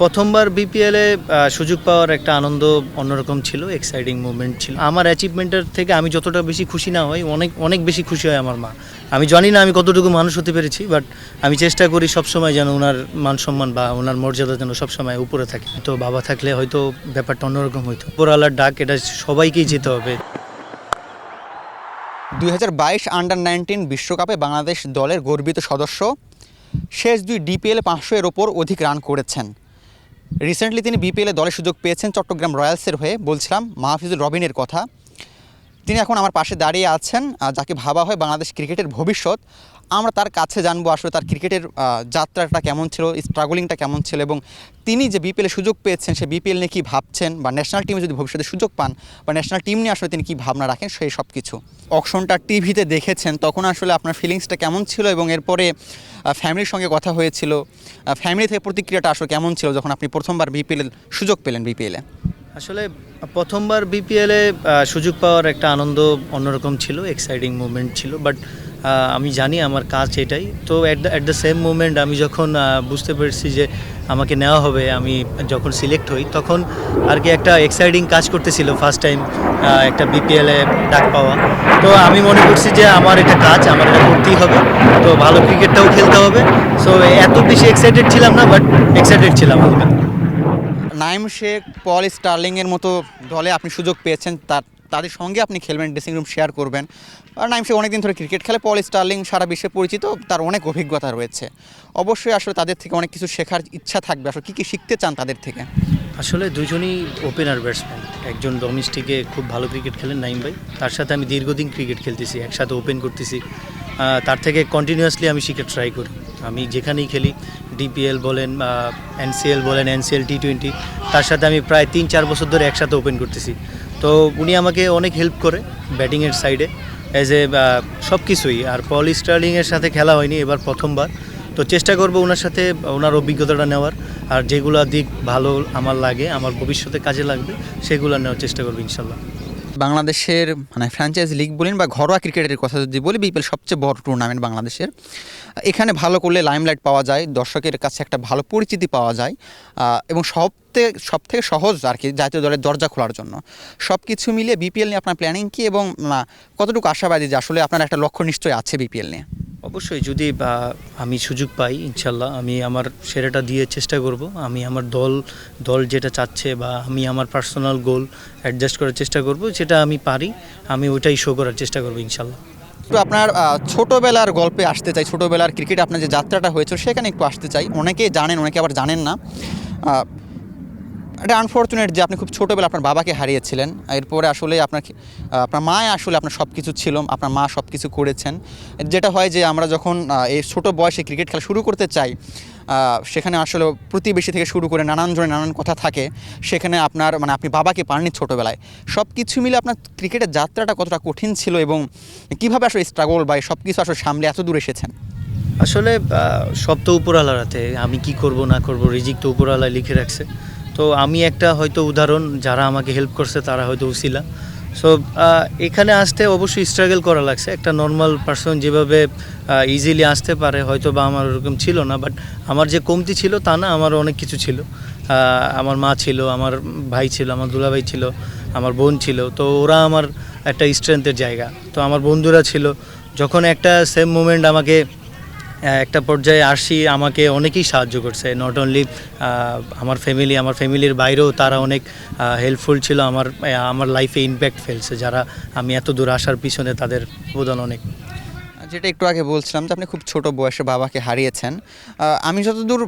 প্রথমবার বিপিএলে সুযোগ পাওয়ার একটা আনন্দ অন্যরকম ছিল, এক্সাইটিং মুভমেন্ট ছিল। আমার অ্যাচিভমেন্টের থেকে আমি যতটা বেশি খুশি না হই, অনেক অনেক বেশি খুশি হয় আমার মা। আমি জানি না আমি কতটুকু মানুষ হতে পেরেছি, বাট আমি চেষ্টা করি সবসময় যেন ওনার মান সম্মান বা ওনার মর্যাদা যেন সবসময় উপরে থাকে। তো বাবা থাকলে হয়তো ব্যাপারটা অন্যরকম হইতো। উপরওয়ালার ডাক, এটা সবাইকেই যেতে হবে। 2022 আন্ডার-19 বিশ্বকাপে বাংলাদেশ দলের গর্বিত সদস্য শেষ দুই ডিপিএলে 500-এর ওপর অধিক রান করেছেন। রিসেন্টলি তিনি বিপিএলে দলের সুযোগ পেয়েছেন চট্টগ্রাম রয়্যালসের হয়ে। বলছিলাম মাহফিজুর রবিনের কথা। তিনি এখন আমার পাশে দাঁড়িয়ে আছেন, যাকে ভাবা হয় বাংলাদেশ ক্রিকেটের ভবিষ্যৎ। আমরা তার কাছে জানবো আসলে তার ক্রিকেটের যাত্রাটা কেমন ছিল, স্ট্রাগলিংটা কেমন ছিল, এবং তিনি যে বিপিএলে সুযোগ পেয়েছেন সে বিপিএল নিয়ে কী ভাবছেন, বা ন্যাশনাল টিমে যদি ভবিষ্যতে সুযোগ পান বা ন্যাশনাল টিম নিয়ে আসলে তিনি কী ভাবনা রাখেন, সেই সব কিছু। অকশনটা টিভিতে দেখেছেন, তখন আসলে আপনার ফিলিংসটা কেমন ছিল, এবং এরপরে ফ্যামিলির সঙ্গে কথা হয়েছিল, ফ্যামিলি থেকে প্রতিক্রিয়াটা আসলে কেমন ছিল যখন আপনি প্রথমবার বিপিএল সুযোগ পেলেন? বিপিএলে আসলে প্রথমবার বিপিএলে সুযোগ পাওয়ার একটা আনন্দ অন্যরকম ছিল, এক্সাইটিং মুভমেন্ট ছিল। বাট আমি জানি আমার কাজ এটাই। তো অ্যাট দ্য সেম মুভমেন্ট আমি যখন বুঝতে পেরেছি যে আমাকে নেওয়া হবে, আমি যখন সিলেক্ট হই তখন আর কি একটা এক্সাইটিং কাজ করতেছিল। ফার্স্ট টাইম একটা বিপিএলে ডাক পাওয়া। তো আমি মনে করছি যে আমার এটা কাজ, আমার এটা করতেই হবে। তো ভালো ক্রিকেটটাও খেলতে হবে। সো এত বেশি এক্সাইটেড ছিলাম না, বাট এক্সাইটেড ছিলাম হালকা। নাইম শেখ, পল স্টার্লিংয়ের মতো দলে আপনি সুযোগ পেয়েছেন, তাদের সঙ্গে আপনি খেলবেন, ড্রেসিং রুম শেয়ার করবেন। আর নাইম শেখ অনেকদিন ধরে ক্রিকেট খেলে, পল স্টার্লিং সারা বিশ্বে পরিচিত, তার অনেক অভিজ্ঞতা রয়েছে। অবশ্যই আসলে তাদের থেকে অনেক কিছু শেখার ইচ্ছা থাকবে। আসলে কী কী শিখতে চান তাদের থেকে? আসলে দুজনই ওপেনার ব্যাটসম্যান। একজন ডোমেস্টিকে খুব ভালো ক্রিকেট খেলেন নাইম ভাই, তার সাথে আমি দীর্ঘদিন ক্রিকেট খেলতেছি, একসাথে ওপেন করতেছি। তার থেকে কন্টিনিউয়াসলি আমি শিখে ট্রাই করি। আমি যেখানেই খেলি, ডিপিএল বলেন, এনসিএল বলেন, এনসিএল টি20, তার সাথে আমি প্রায় 3-4 বছর ধরে একসাথে ওপেন করতেছি। তো উনি আমাকে অনেক হেল্প করে ব্যাটিংয়ের সাইডে, অ্যাজ এ সব কিছুই। আর পল স্টার্লিংয়ের সাথে খেলা হয়নি, এবার প্রথমবার। তো চেষ্টা করব ওনার সাথে ওনার অভিজ্ঞতাটা নেওয়ার, আর যেগুলো দিক ভালো আমার লাগে, আমার ভবিষ্যতে কাজে লাগবে, সেগুলো নেওয়ার চেষ্টা করবো ইনশাল্লাহ। বাংলাদেশের মানে ফ্র্যাঞ্চাইজি লিগ বলেন বা ঘরোয়া ক্রিকেটের কথা যদি বলি, বিপিএল সবচেয়ে বড় টুর্নামেন্ট বাংলাদেশের। এখানে ভালো করলে লাইমলাইট পাওয়া যায়, দর্শকের কাছে একটা ভালো পরিচিতি পাওয়া যায়, এবং সবথেকে সহজ আর কি জাতীয় দলের দরজা খোলার জন্য। সব কিছু মিলিয়ে বিপিএল নিয়ে আপনার প্ল্যানিং কী, এবং কতটুকু আশাবাদী যে আসলে আপনার একটা লক্ষ্য নিশ্চয়ই আছে বিপিএল নিয়ে? অবশ্যই, যদি আমি সুযোগ পাই ইনশাল্লাহ আমি আমার সেরাটা দিয়ে চেষ্টা করব। আমি আমার দল যেটা চাচ্ছে, বা আমি আমার পার্সোনাল গোল অ্যাডজাস্ট করার চেষ্টা করব, যেটা আমি পারি আমি ওইটাই শো করার চেষ্টা করব ইনশাল্লাহ। একটু আপনার ছোটোবেলার গল্পে আসতে চাই, ছোটোবেলার ক্রিকেট আপনার যে যাত্রাটা হয়েছে সেখানে একটু আসতে চাই। অনেকেই জানেন, অনেকে আবার জানেন না। এটা আনফর্চুনেট যে আপনি খুব ছোটোবেলা আপনার বাবাকে হারিয়েছিলেন। এরপরে আসলে আপনার মা আসলে আপনার সব কিছু ছিল, আপনার মা সব কিছু করেছেন। যেটা হয় যে আমরা যখন এই ছোটো বয়সে ক্রিকেট খেলা শুরু করতে চাই, সেখানে আসলে প্রতিবেশী থেকে শুরু করে নানান জনের নানান কথা থাকে। সেখানে আপনি বাবাকে পাননি ছোটোবেলায়। সব কিছু মিলে আপনার ক্রিকেটের যাত্রাটা কতটা কঠিন ছিল, এবং কীভাবে আসলে স্ট্রাগল বা সব কিছু আসলে সামলে এত দূর এসেছেন? আসলে সব তো উপরওয়ালার হাতে, আমি কি করব না করব, রিজিক তো উপরওয়ালায় লিখে রাখছে। তো আমি একটা হয়তো উদাহরণ, যারা আমাকে হেল্প করছে তারা হয়তো উছিলা। সো এখানে আসতে অবশ্যই স্ট্রাগল করা লাগছে। একটা নর্মাল পার্সন যেভাবে ইজিলি আসতে পারে, হয়তো বা আমার ওরকম ছিল না। বাট আমার যে কমতি ছিল তা না, আমার অনেক কিছু ছিল। আমার মা ছিল, আমার ভাই ছিল, আমার দুলাভাই ছিল, আমার বোন ছিল। তো ওরা আমার একটা স্ট্রেংথের জায়গা। তো আমার বন্ধুরা ছিল। যখন একটা সেম মুমেন্ট আমাকে একটা পর্যায়ে আসি, আমাকে অনেকেই সাহায্য করছে। নট অনলি আমার ফ্যামিলির বাইরেও তারা অনেক হেল্পফুল ছিল। আমার লাইফে ইম্প্যাক্ট ফেলছে, যারা আমি এত দূর আসার পিছনে তাদের অবদান অনেক। যেটা একটু আগে বলছিলাম যে আপনি খুব ছোট বয়সে বাবাকে হারিয়েছেন। আমি যতদূর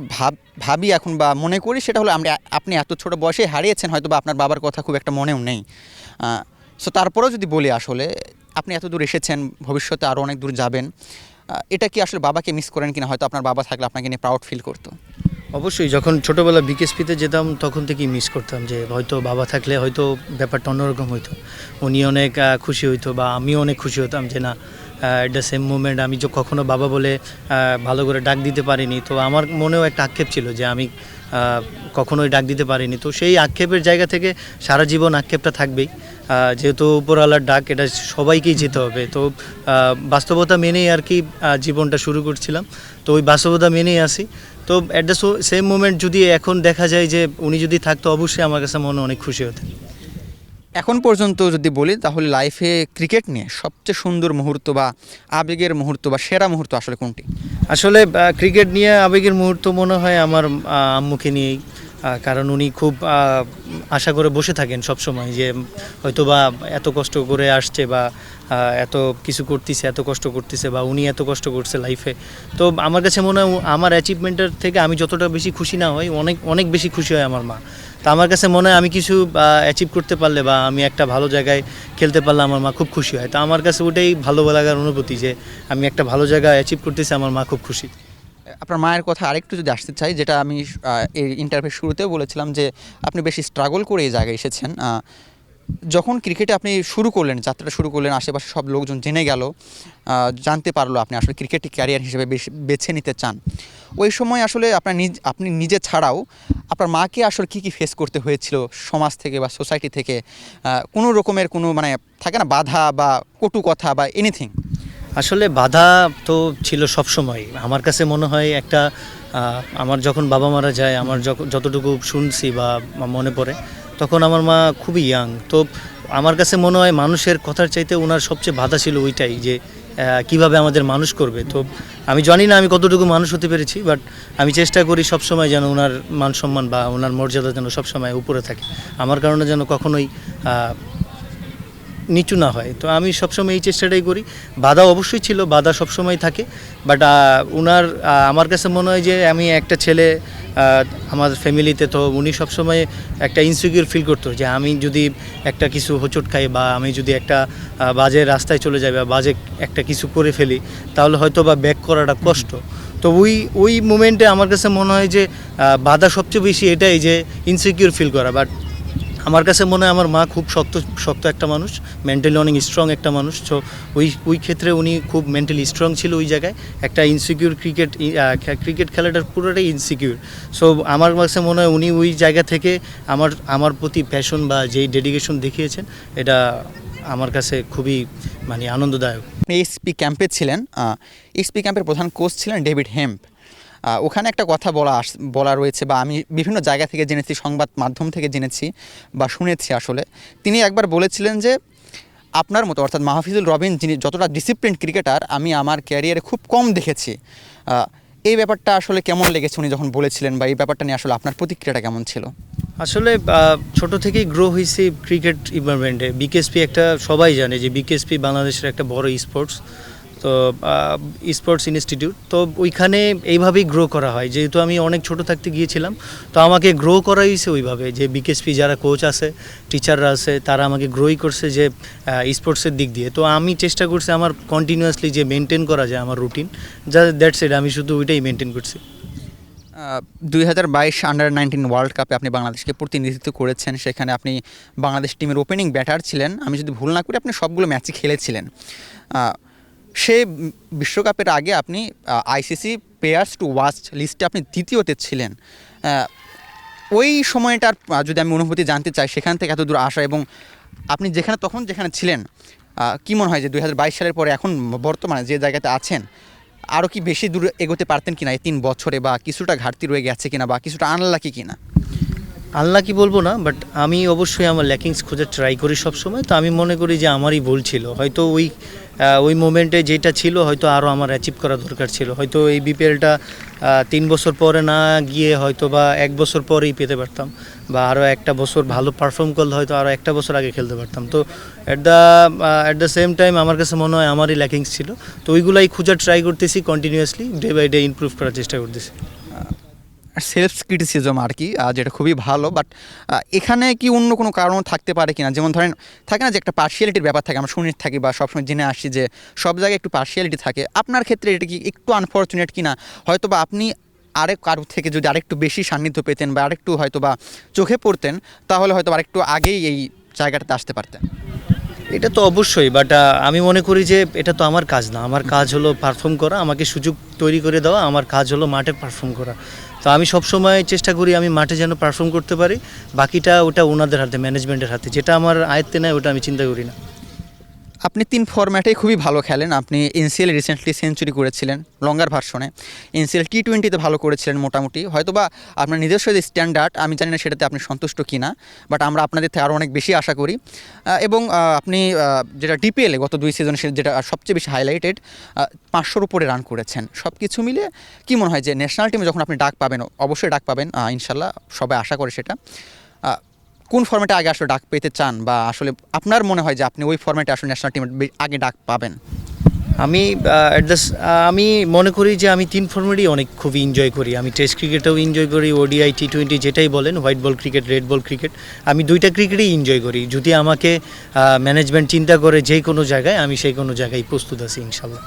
ভাবি এখন বা মনে করি, সেটা হলো আপনি এত ছোট বয়সে হারিয়েছেন, হয়তো বা আপনার বাবার কথা খুব একটা মনেও নেই। সো তারপরেও যদি বলি, আসলে আপনি এত দূর এসেছেন, ভবিষ্যতে আরও অনেক দূর যাবেন। এটা কি আসলে বাবাকে মিস করেন কিনা? হয়তো আপনার বাবা থাকলে আপনাকে নিয়ে প্রাউড ফিল করতো। অবশ্যই, যখন ছোটোবেলা বিকেএসপিতে যেতাম তখন থেকেই মিস করতাম যে হয়তো বাবা থাকলে হয়তো ব্যাপারটা অন্যরকম হইতো। উনি অনেক খুশি হইতো, বা আমিও অনেক খুশি হতাম যে না, এট দ্য সেম মুমেন্ট আমি যে কখনো বাবা বলে ভালো করে ডাক দিতে পারিনি। তো আমার মনেও একটা আক্ষেপ ছিল যে আমি কখনোই ডাক দিতে পারিনি। তো সেই আক্ষেপের জায়গা থেকে সারা জীবন আক্ষেপটা থাকবেই। যেহেতু উপরওয়ালার ডাক, এটা সবাইকেই যেতে হবে। তো বাস্তবতা মেনেই আর কি জীবনটা শুরু করছিলাম। তো ওই বাস্তবতা মেনেই আসি। তো তো অ্যাট দ্য সেম মোমেন্ট যদি এখন দেখা যায় যে উনি যদি থাকতো, অবশ্যই আমার কাছে মনে অনেক খুশি হতেন। এখন পর্যন্ত যদি বলি তাহলে লাইফে ক্রিকেট নিয়ে সবচেয়ে সুন্দর মুহূর্ত বা আবেগের মুহূর্ত বা সেরা মুহূর্ত আসলে কোনটি? আসলে ক্রিকেট নিয়ে আবেগের মুহূর্ত মনে হয় আমার আম্মুকে নিয়েই। কারণ উনি খুব আশা করে বসে থাকেন সব সময় যে হয়তো বা এত কষ্ট করে আসছে বা এত কিছু করতেছে, এত কষ্ট করতেছে, বা উনি এত কষ্ট করছে লাইফে। তো আমার কাছে মনে হয় আমার অ্যাচিভমেন্টের থেকে আমি যতটা বেশি খুশি না হই, অনেক অনেক বেশি খুশি হয় আমার মা। তো আমার কাছে মনে হয় আমি কিছু অ্যাচিভ করতে পারলে বা আমি একটা ভালো জায়গায় খেলতে পারলে আমার মা খুব খুশি হয়। তো আমার কাছে ওটাই ভালো লাগার অনুভূতি যে আমি একটা ভালো জায়গায় অ্যাচিভ করতেছি, আমার মা খুব খুশি। আপনার মায়ের কথা আরেকটু যদি আসতে চাই, যেটা আমি এই ইন্টারভিউ শুরুতেও বলেছিলাম যে আপনি বেশি স্ট্রাগল করে এই জায়গায় এসেছেন। যখন ক্রিকেটে আপনি শুরু করলেন, যাত্রাটা শুরু করলেন, আশেপাশে সব লোকজন জেনে গেল, জানতে পারলো আপনি আসলে ক্রিকেট ক্যারিয়ার হিসেবে বেছে নিতে চান, ওই সময় আসলে আপনি নিজে ছাড়াও আপনার মাকে আসলে কী ফেস করতে হয়েছিল সমাজ থেকে বা সোসাইটি থেকে? কোনো রকমের কোনো মানে থাকে না বাধা বা কটু কথা বা এনিথিং? আসলে বাধা তো ছিল সব সময়। আমার কাছে মনে হয় একটা আমার যখন বাবা মারা যায়, আমার যতটুকু শুনছি বা মনে পড়ে, তখন আমার মা খুবই ইয়াং। তো আমার কাছে মনে হয় মানুষের কথার চাইতে ওনার সবচেয়ে বাধা ছিল ওইটাই যে কিভাবে আমাদের মানুষ করবে। তো আমি জানি না আমি কতটুকু মানুষ হতে পেরেছি, বাট আমি চেষ্টা করি সবসময় যেন ওনার মান সম্মান বা ওনার মর্যাদা যেন সবসময় উপরে থাকে, আমার কারণে যেন কখনোই নিচু না হয়। তো আমি সবসময় এই চেষ্টাটাই করি। বাধা অবশ্যই ছিল, বাধা সবসময় থাকে, বাট আমার কাছে মনে হয় যে আমি একটা ছেলে আমার ফ্যামিলিতে, তো উনি সবসময় একটা ইনসিকিউর ফিল করতো যে আমি যদি একটা কিছু হোঁচট খাই বা আমি যদি একটা বাজে রাস্তায় চলে যাই বা বাজে একটা কিছু করে ফেলি, তাহলে হয়তো বা ব্যাক করাটা কষ্ট। তো ওই মুমেন্টে আমার কাছে মনে হয় যে বাধা সবচেয়ে বেশি এটাই যে ইনসিকিউর ফিল করা। বাট আমার কাছে মনে হয় আমার মা খুব শক্ত একটা মানুষ, মেন্টালি অনেক স্ট্রং একটা মানুষ। সো ওই ক্ষেত্রে উনি খুব মেন্টালি স্ট্রং ছিল ওই জায়গায়। একটা ইনসিকিউর ক্রিকেট খেলাটার পুরোটাই ইনসিকিউর। সো আমার কাছে মনে হয় উনি ওই জায়গা থেকে আমার প্রতি প্যাশন বা যেই ডেডিকেশন দেখিয়েছেন, এটা আমার কাছে খুবই মানে আনন্দদায়ক। এসপি ক্যাম্পে ছিলেন, এসপি ক্যাম্পের প্রধান কোচ ছিলেন ডেভিড হেম্প। ওখানে একটা কথা বলা রয়েছে বা আমি বিভিন্ন জায়গা থেকে জেনেছি, সংবাদ মাধ্যম থেকে জেনেছি বা শুনেছি আসলে। তিনি একবার বলেছিলেন যে আপনার মতো অর্থাৎ মাহফিজুল রবিন যিনি যতটা ডিসিপ্লিন ক্রিকেটার আমি আমার ক্যারিয়ারে খুব কম দেখেছি। এই ব্যাপারটা আসলে কেমন লেগেছে উনি যখন বলেছিলেন, বা এই ব্যাপারটা নিয়ে আসলে আপনার প্রতিক্রিয়াটা কেমন ছিল? আসলে ছোট থেকেই গ্রো হয়েছি ক্রিকেট ইনভারমেন্টে। বিকেএসপি একটা সবাই জানে যে বিকেএসপি বাংলাদেশের একটা বড় স্পোর্টস, তো স্পোর্টস ইনস্টিটিউট। তো ওইখানে এইভাবেই গ্রো করা হয়। যেহেতু আমি অনেক ছোট থাকতে গিয়েছিলাম, তো আমাকে গ্রো করা হয়েছে ওইভাবে যে বিকেএসপি যারা কোচ আছে, টিচাররা আছে, তারা আমাকে গ্রোই করছে যে স্পোর্টসের দিক দিয়ে। তো আমি চেষ্টা করছি আমার কন্টিনিউয়াসলি যে মেনটেন করা যায় আমার রুটিন, দ্যাটস ইট, আমি শুধু ওইটাই মেনটেন করছি। 2022 আন্ডার-19 ওয়ার্ল্ড কাপে আপনি বাংলাদেশকে প্রতিনিধিত্ব করেছেন। সেখানে আপনি বাংলাদেশ টিমের ওপেনিং ব্যাটার ছিলেন। আমি যদি ভুল না করি আপনি সবগুলো ম্যাচই খেলেছিলেন। সেই বিশ্বকাপের আগে আপনি আইসিসি প্লেয়ার্স টু ওয়াচ লিস্টে আপনি দ্বিতীয়তে ছিলেন। ওই সময়টার যদি আমি অনুভূতি জানতে চাই, সেখান থেকে এত দূর আসা এবং আপনি তখন যেখানে ছিলেন, কী মনে হয় যে 2022 সালের পরে এখন বর্তমানে যে জায়গাতে আছেন, আরও কি বেশি দূর এগোতে পারতেন কিনা এই 3 বছরে, বা কিছুটা ঘাটতি রয়ে গেছে কিনা, বা কিছুটা আনলাকি কিনা? আনলাকি বলবো না, বাট আমি অবশ্যই আমার ল্যাকিংস খোঁজার ট্রাই করি সবসময়। তো আমি মনে করি যে আমারই ভুল ছিল, হয়তো ওই মোমেন্টে যেটা ছিল হয়তো আরও আমার অ্যাচিভ করা দরকার ছিল। হয়তো এই বিপিএলটা 3 বছর পরে না গিয়ে হয়তো বা 1 বছর পরেই পেতে পারতাম, বা আরও একটা বছর ভালো পারফর্ম করলে হয়তো আরও একটা বছর আগে খেলতে পারতাম। তো অ্যাট দ্য সেম টাইম আমার কাছে মনে হয় আমারই ল্যাকিংস ছিল। তো ওইগুলাই খোঁজার ট্রাই করতেছি continuously, day by day improve করার চেষ্টা করতেছি। সেলফ ক্রিটিসিজম আর কি, যেটা খুবই ভালো। বাট এখানে কি অন্য কোনো কারণ থাকতে পারে কিনা? যেমন ধরেন থাকে না যে একটা পার্শিয়ালিটির ব্যাপার থাকে, আমরা শুনে থাকি বা সবসময় জেনে আসছি যে সব জায়গায় একটু পার্শিয়ালিটি থাকে। আপনার ক্ষেত্রে এটা কি একটু আনফর্চুনেট কিনা? হয়তো বা আপনি কারো থেকে যদি আরেকটু বেশি সান্নিধ্য পেতেন বা আরেকটু হয়তো বা চোখে পড়তেন, তাহলে হয়তো আরেকটু আগেই এই জায়গাটাতে আসতে পারতেন। এটা তো অবশ্যই, বাট আমি মনে করি যে এটা তো আমার কাজ না। আমার কাজ হলো পারফর্ম করা, আমাকে সুযোগ তৈরি করে দেওয়া। আমার কাজ হলো মাঠে পারফর্ম করা। তো আমি সবসময় চেষ্টা করি আমি মাঠে যেন পারফর্ম করতে পারি, বাকিটা ওটা ওনাদের হাতে, ম্যানেজমেন্টের হাতে। যেটা আমার আয়ত্তে নেয় ওটা আমি চিন্তা করি না। আপনি 3 ফরম্যাটে খুবই ভালো খেলেন। আপনি এনসিএল রিসেন্টলি সেঞ্চুরি করেছিলেন লঙ্গার ভার্সনে, এনসিএল টি20তে ভালো করেছিলেন মোটামুটি। হয়তোবা আপনার নিজস্ব যে স্ট্যান্ডার্ড আমি জানি না সেটাতে আপনি সন্তুষ্ট কিনা, বাট আমরা আপনাদের থেকে আরও অনেক বেশি আশা করি। এবং আপনি যেটা ডিপিএলে গত 2 সিজন যেটা সবচেয়ে বেশি হাইলাইটেড, 500-র উপরে রান করেছেন। সব কিছু মিলে কি মনে হয় যে ন্যাশনাল টিমে যখন আপনি ডাক পাবেন, অবশ্যই ডাক পাবেন ইনশাল্লাহ, সবাই আশা করে সেটা, কোন ফরম্যাটে আগে আসলে ডাক পেতে চান, বা আসলে আপনার মনে হয় যে আপনি ওই ফরম্যাটে আসলে ন্যাশনাল টিমে আগে ডাক পাবেন? আমি মনে করি যে আমি 3 ফর্মেটই অনেক খুবই এনজয় করি। আমি টেস্ট ক্রিকেটেও এনজয় করি, ওডিআই টি20 যেটাই বলেন, white ball cricket, red ball cricket, আমি 2টা ক্রিকেটই এনজয় করি। যদি আমাকে ম্যানেজমেন্ট চিন্তা করে যে কোনো জায়গায়, আমি সেই কোনো জায়গায় প্রস্তুত আছি ইনশাল্লাহ।